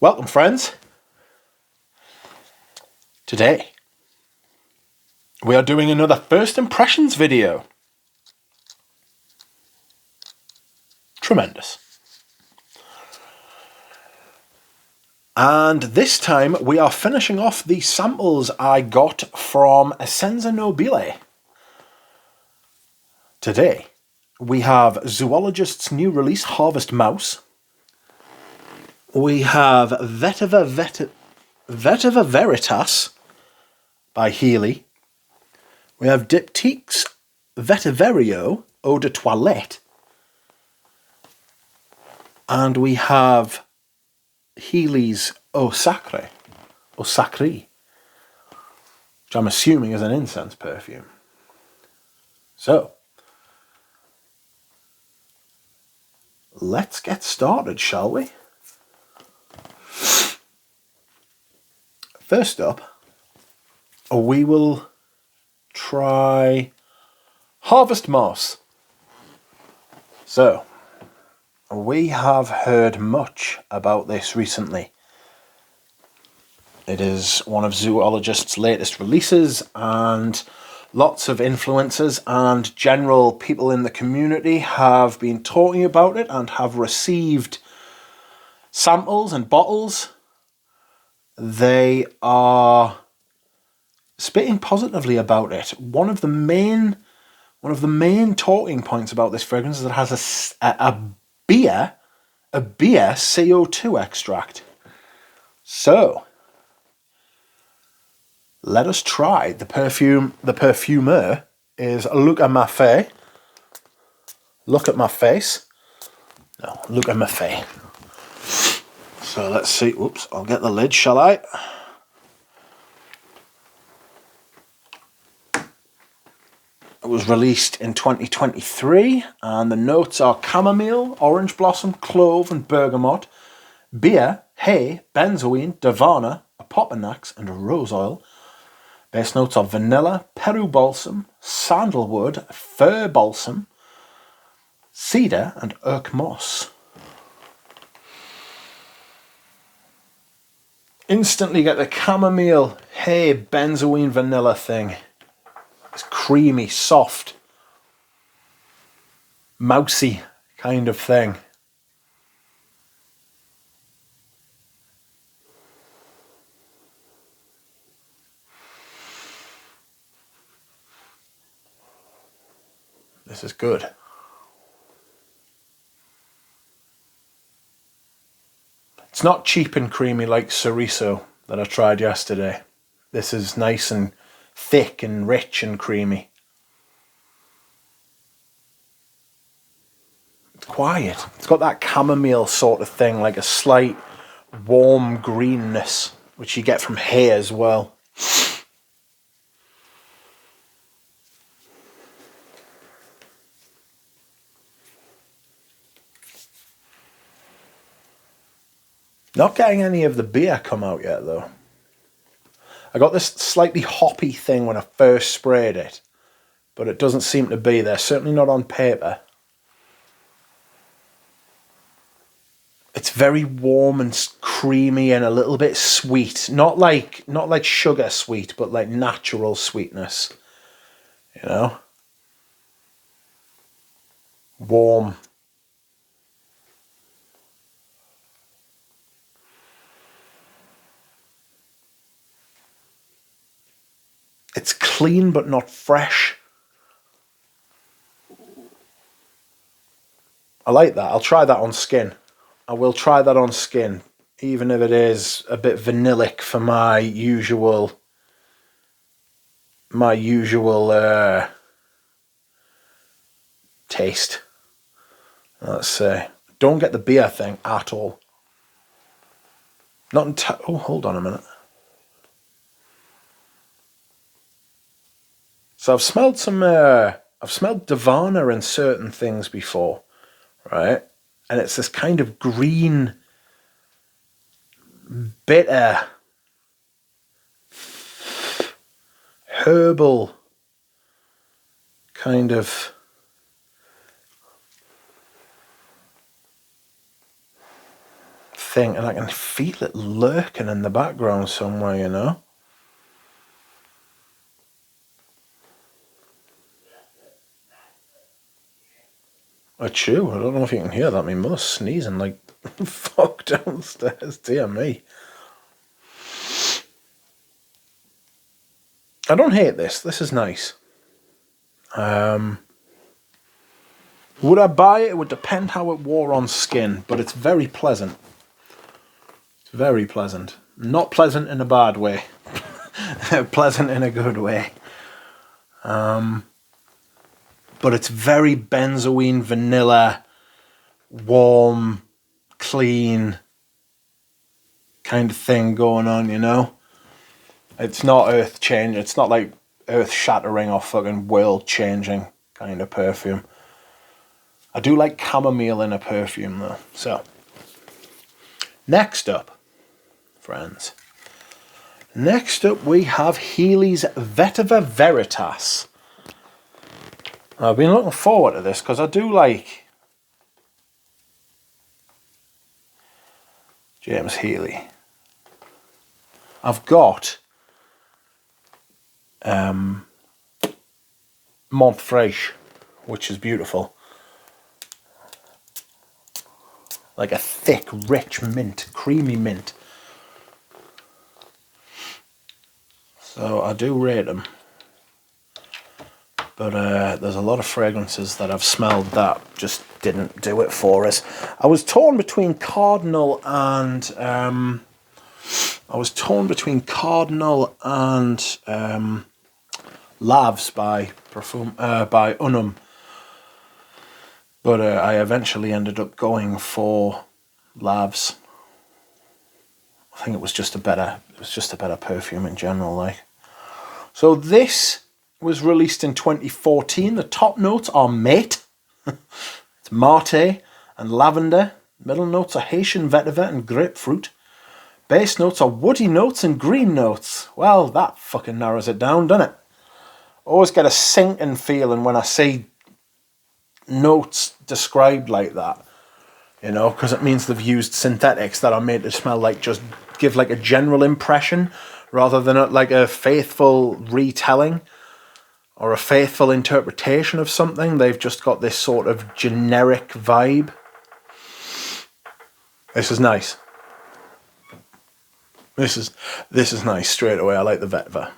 Welcome, friends. Today, we are doing another first impressions video. Tremendous. And this time, we are finishing off the samples I got from Senza Nobile. Today, we have Zoologist's new release, Harvest Mouse. We have Vetiver Veritas by Heeley. We have Diptyque's Vetyverio Eau de Toilette. And we have Heeley's Eau Sacree, which I'm assuming is an incense perfume. So, let's get started, shall we? First up, we will try Harvest Mouse. So, we have heard much about this recently. It is one of Zoologist's latest releases, and lots of influencers and general people in the community have been talking about it and have received samples and bottles. They are spitting positively about it. One of the main talking points about this fragrance is that it has a beer CO2 extract. So, let us try. The perfumer is Look at My Face. Look at my face. No, look at my face. So let's see. Oops, I'll get the lid, shall I? It was released in 2023, and the notes are chamomile, orange blossom, clove, and bergamot, beer, hay, benzoin, davana, opoponax, and rose oil. Base notes are vanilla, Peru balsam, sandalwood, fir balsam, cedar, and oak moss. Instantly get the chamomile, hay, benzoin, vanilla thing. It's creamy, soft, mousy kind of thing. This is good. It's not cheap and creamy like Cereso that I tried yesterday. This is nice and thick and rich and creamy. It's quiet. It's got that chamomile sort of thing, like a slight warm greenness, which you get from hay as well. Not getting any of the beer come out yet, though. I got this slightly hoppy thing when I first sprayed it, but it doesn't seem to be there, certainly not on paper. It's very warm and creamy and a little bit sweet. Not like sugar sweet, but like natural sweetness. You know? Warm. It's clean but not fresh. I like that. I'll try that on skin. I will try that on skin, even if it is a bit vanillic for my usual taste. Let's say. Don't get the beer thing at all. Not until... Oh, hold on a minute. So I've smelled Davana in certain things before, right? And it's this kind of green, bitter, herbal kind of thing, and I can feel it lurking in the background somewhere, you know. I chew. I don't know if you can hear that. My mother's sneezing like fuck downstairs. Dear me. I don't hate this. This is nice. Would I buy it? It would depend how it wore on skin, but it's very pleasant. It's very pleasant. Not pleasant in a bad way. Pleasant in a good way. But it's very benzoine, vanilla, warm, clean kind of thing going on, you know? It's not earth-changing. It's not like earth-shattering or fucking world-changing kind of perfume. I do like chamomile in a perfume, though. So, next up, friends. Next up, we have Heeley's Vetiver Veritas. I've been looking forward to this because I do like James Heeley. I've got Mont Fraîche, which is beautiful. Like a thick, rich mint, creamy mint. So I do rate them. But there's a lot of fragrances that I've smelled that just didn't do it for us. I was torn between Cardinal and Lavs by Unum. But I eventually ended up going for Lavs. I think it was just a better perfume in general, like. So this was released in 2014. The top notes are mate. It's mate and lavender. Middle notes are Haitian vetiver and grapefruit. Base notes are woody notes and green notes. Well, that fucking narrows it down, doesn't it? Always get a sinking feeling when I see notes described like that, you know, because it means they've used synthetics that are made to smell like, just give like a general impression rather than like a faithful retelling or a faithful interpretation of something. They've just got this sort of generic vibe. This is nice. This is nice straight away. I like the Vetiver.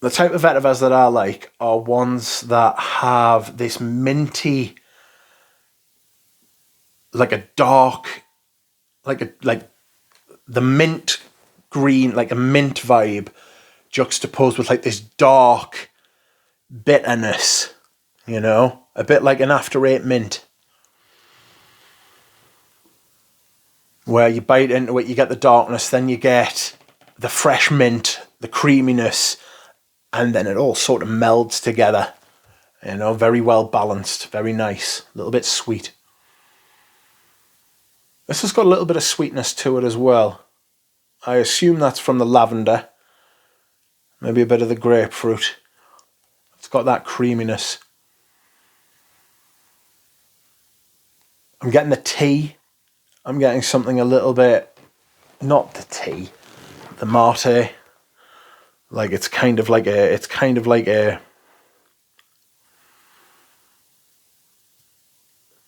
The type of vetivers that I like are ones that have this minty, like a dark, like the mint green, like a mint vibe, juxtaposed with like this dark bitterness, you know, a bit like an after eight mint, where you bite into it, you get the darkness, then you get the fresh mint, the creaminess, and then it all sort of melds together, you know, very well balanced, very nice, a little bit sweet. This has got a little bit of sweetness to it as well. I assume that's from the lavender, maybe a bit of the grapefruit. It's got that creaminess. I'm getting the tea. I'm getting something a little bit, not the tea, the mate. Like it's kind of like a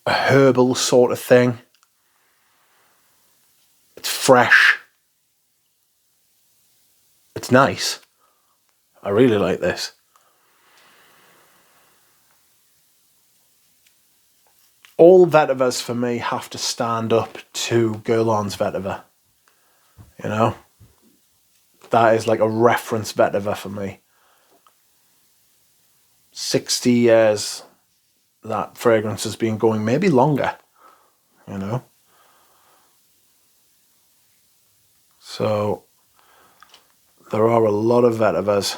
herbal sort of thing. It's fresh. It's nice. I really like this. All vetivers for me have to stand up to Guerlain's vetiver. You know? That is like a reference vetiver for me. 60 years that fragrance has been going, maybe longer, you know? So there are a lot of vetivers.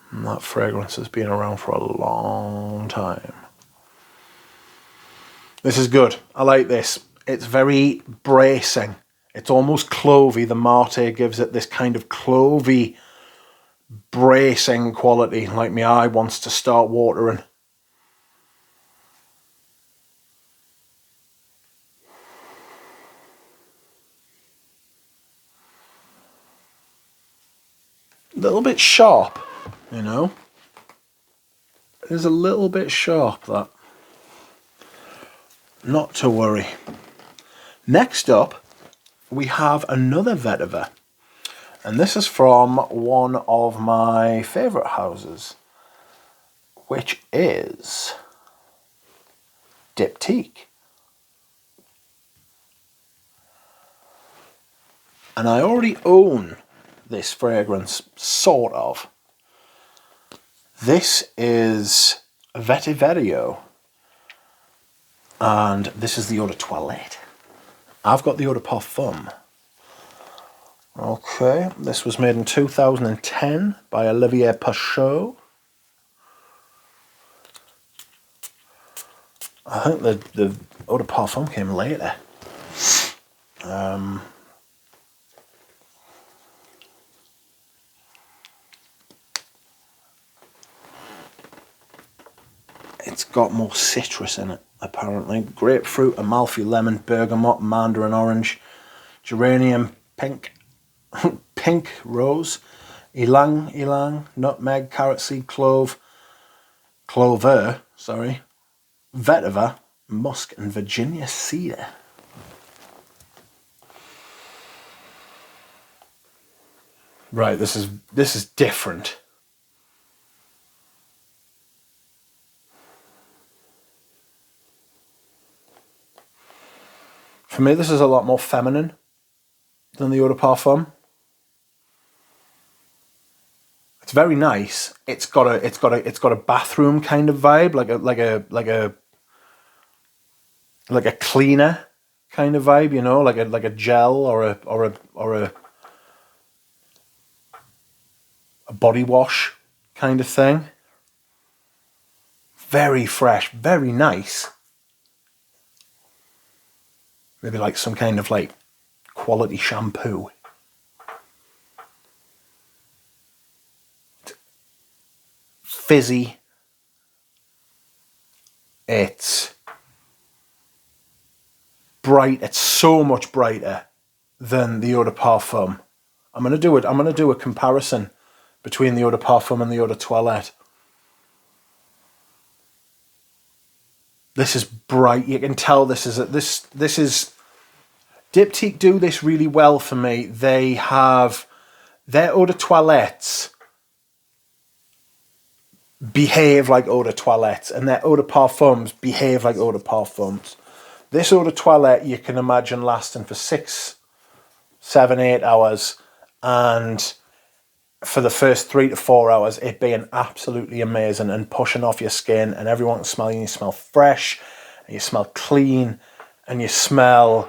And that fragrance has been around for a long time. This is good. I like this. It's very bracing. It's almost clovey. The mate gives it this kind of clovey, bracing quality, like my eye wants to start watering. A little bit sharp, you know. It is a little bit sharp, that. Not to worry. Next up, we have another vetiver. And this is from one of my favourite houses, which is Diptyque. And I already own this fragrance, sort of. This is Vetyverio. And this is the Eau de Toilette. I've got the Eau de Parfum. Okay, this was made in 2010 by Olivier Pachot. I think the Eau de Parfum came later. It's got more citrus in it, apparently. Grapefruit, Amalfi lemon, bergamot, mandarin orange, geranium pink, pink rose, ylang, nutmeg, carrot seed, clover, vetiver, musk, and Virginia cedar. Right, this is different. For me, this is a lot more feminine than the Eau de Parfum. It's very nice. It's got a bathroom kind of vibe, like a cleaner kind of vibe, you know, like a gel or a body wash kind of thing. Very fresh, very nice. Maybe like some kind of like quality shampoo. Fizzy. It's bright. It's so much brighter than the Eau de Parfum. I'm gonna do a comparison between the Eau de Parfum and the Eau de Toilette. This is bright. You can tell this is Diptyque do this really well for me. They have their Eau de Toilettes behave like Eau de Toilettes, and their Eau de Parfums behave like Eau de Parfums. This Eau de Toilette you can imagine lasting for 6, 7, 8 hours, and for the first 3 to 4 hours it being absolutely amazing and pushing off your skin, and everyone can smell you. You smell fresh, and you smell clean, and you smell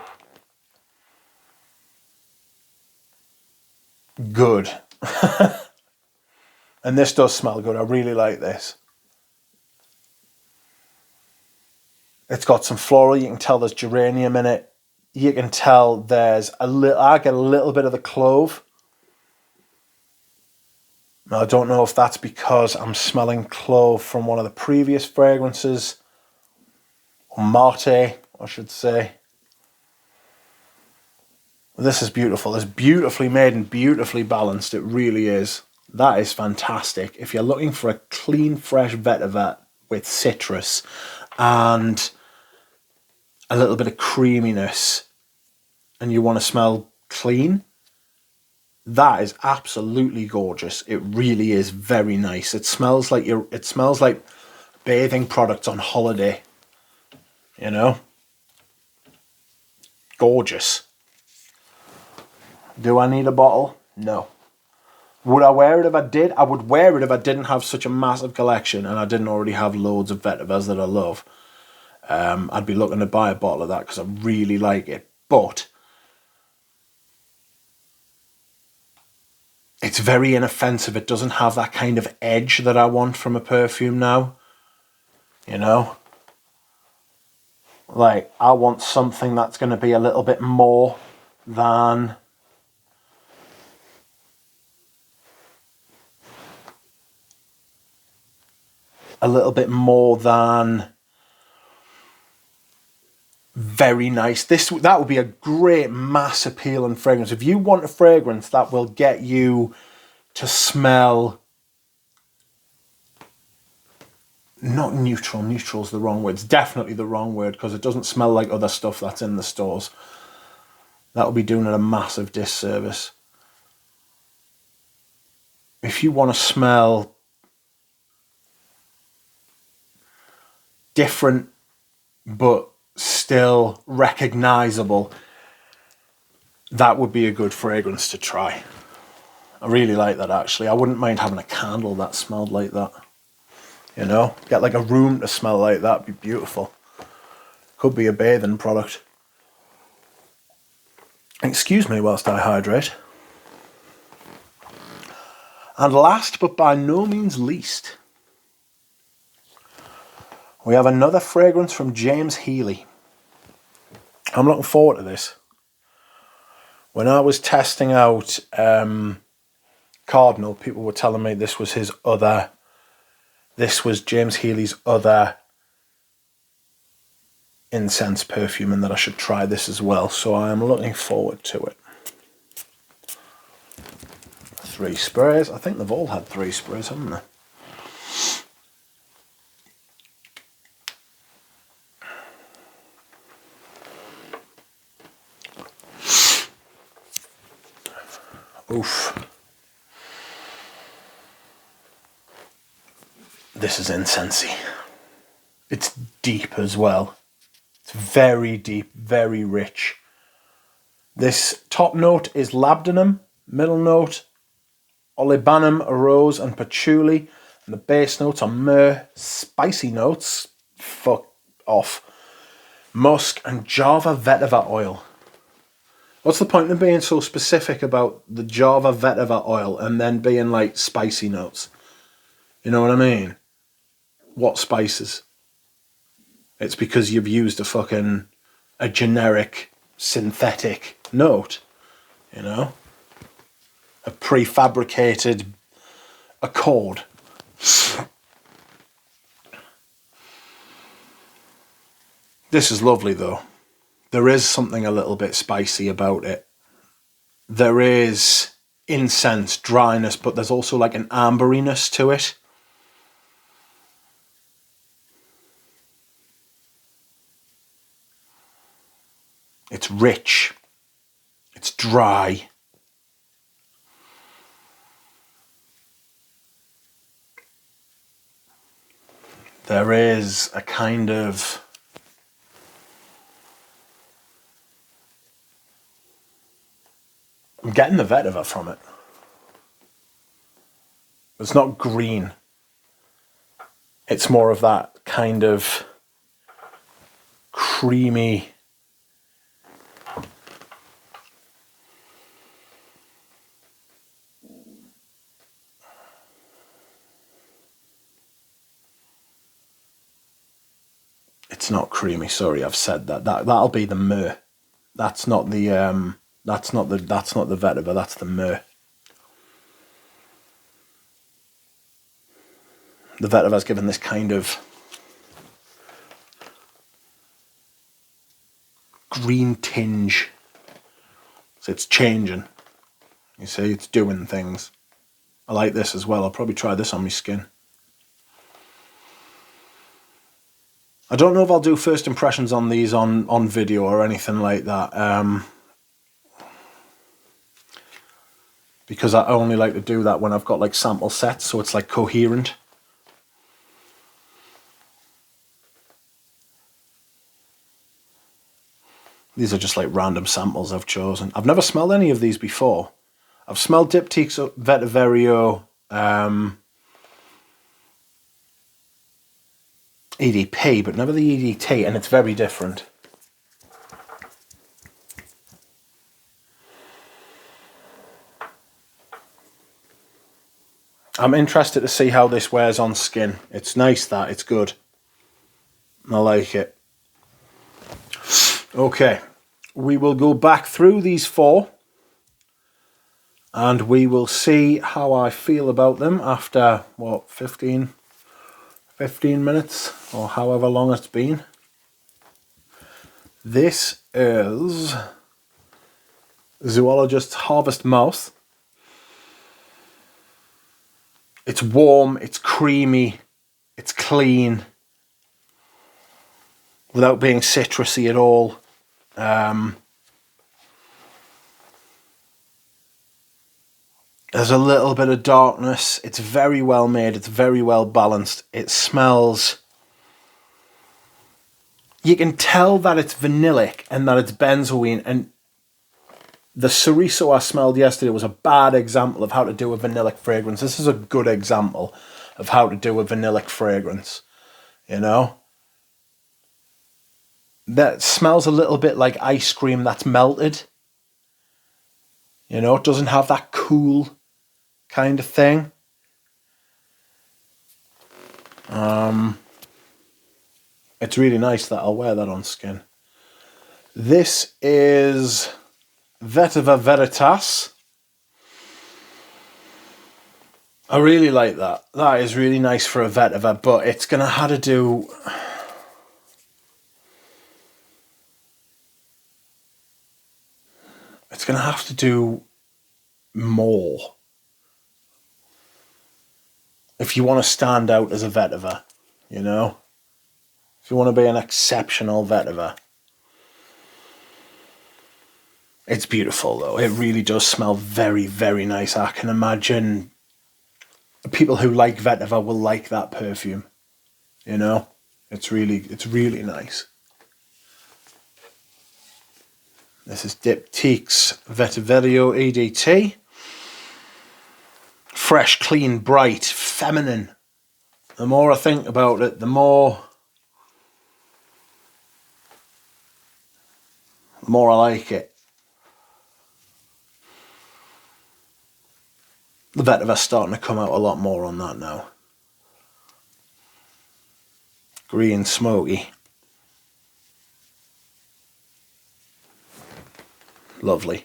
good. And this does smell good. I really like this. It's got some floral. You can tell there's geranium in it. You can tell there's I get a little bit of the clove. Now, I don't know if that's because I'm smelling clove from one of the previous fragrances, or mate, I should say. This is beautiful. It's beautifully made and beautifully balanced. It really is. That is fantastic. If you're looking for a clean, fresh vetiver with citrus and a little bit of creaminess, and you want to smell clean, that is absolutely gorgeous. It really is very nice. It smells like bathing products on holiday. You know? Gorgeous. Do I need a bottle? No. Would I wear it if I did? I would wear it if I didn't have such a massive collection and I didn't already have loads of vetivers that I love. I'd be looking to buy a bottle of that because I really like it. But it's very inoffensive. It doesn't have that kind of edge that I want from a perfume now. You know? Like, I want something that's going to be a little bit more than a little bit more than very nice. That would be a great mass appealing fragrance. If you want a fragrance that will get you to smell, not neutral, neutral's the wrong word, it's definitely the wrong word, because it doesn't smell like other stuff that's in the stores. That would be doing it a massive disservice. If you want to smell different but still recognizable, that would be a good fragrance to try. I really like that, actually. I wouldn't mind having a candle that smelled like that. You know, get like a room to smell like that, it'd be beautiful. Could be a bathing product. Excuse me whilst I hydrate. And last but by no means least, we have another fragrance from James Heeley. I'm looking forward to this. When I was testing out Cardinal, people were telling me this was James Heeley's other incense perfume, and that I should try this as well. So I am looking forward to it. 3 sprays. I think they've all had 3 sprays, haven't they? Oof. This is incensey. It's deep as well. It's very deep, very rich. This top note is labdanum, middle note olibanum, rose and patchouli, and the base notes are myrrh, spicy notes, fuck off, musk and Java vetiver oil. What's the point of being so specific about the Java vetiver oil and then being like spicy notes? You know what I mean? What spices? It's because you've used a generic synthetic note, you know? A prefabricated accord. This is lovely though. There is something a little bit spicy about it. There is incense, dryness, but there's also like an amberiness to it. It's rich. It's dry. There is a kind of I'm getting the vetiver from it. It's not green. It's more of that kind of creamy. It's not creamy. Sorry, I've said that. That'll be the myrrh. That's not the vetiver. That's the myrrh. The vetiver's given this kind of green tinge. So it's changing. You see, it's doing things. I like this as well. I'll probably try this on my skin. I don't know if I'll do first impressions on these on video or anything like that. Because I only like to do that when I've got like sample sets, so it's like coherent. These are just like random samples I've chosen. I've never smelled any of these before. I've smelled Diptyque's Vetyverio EDP, but never the EDT, and it's very different. I'm interested to see how this wears on skin. It's nice that, it's good. I like it. Okay, we will go back through these 4 and we will see how I feel about them after, what, 15 15 minutes or however long it's been. This is Zoologist's Harvest Mouse. It's warm, it's creamy, it's clean, without being citrusy at all. There's a little bit of darkness. It's very well made. It's very well balanced. It smells... You can tell that it's vanillic and that it's benzoine. And the Cereso I smelled yesterday was a bad example of how to do a vanillic fragrance. This is a good example of how to do a vanillic fragrance. You know? That smells a little bit like ice cream that's melted. You know, it doesn't have that cool kind of thing. It's really nice that I'll wear that on skin. This is Vetiver Veritas. I really like that. That is really nice for a vetiver, but it's going to have to do... It's going to have to do more if you want to stand out as a vetiver, you know? If you want to be an exceptional vetiver. It's beautiful though. It really does smell very, very nice. I can imagine people who like vetiver will like that perfume, you know? It's really nice. This is Diptyque's Vetyverio EDT. Fresh, clean, bright, feminine. The more I think about it, the more I like it. The vetiver's starting to come out a lot more on that now. Green, smoky. Lovely.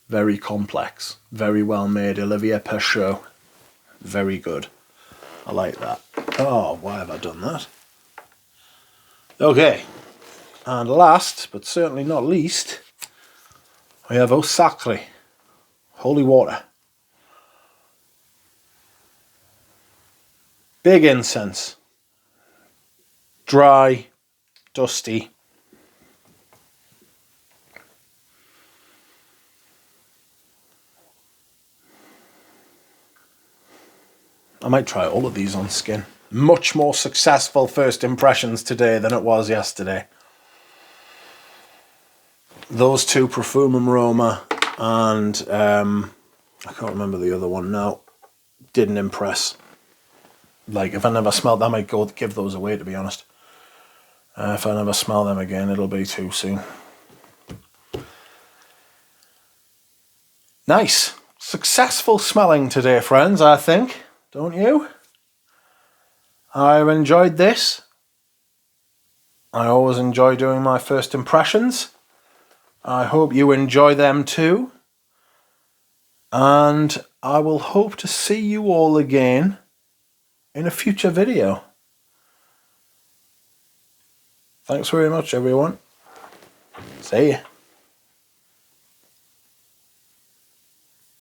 Very complex. Very well made. Olivier Peuchot. Very good. I like that. Oh, why have I done that? Okay. And last, but certainly not least, we have Eau Sacree. Holy water. Big incense. Dry. Dusty. I might try all of these on skin. Much more successful first impressions today than it was yesterday. Those two, Profumum Roma and I can't remember the other one now, didn't impress. Like, if I never smelled them, I might go give those away, to be honest. If I never smell them again, it'll be too soon. Nice. Successful smelling today, friends, I think. Don't you? I've enjoyed this. I always enjoy doing my first impressions. I hope you enjoy them too. And I will hope to see you all again in a future video. Thanks very much, everyone. See ya.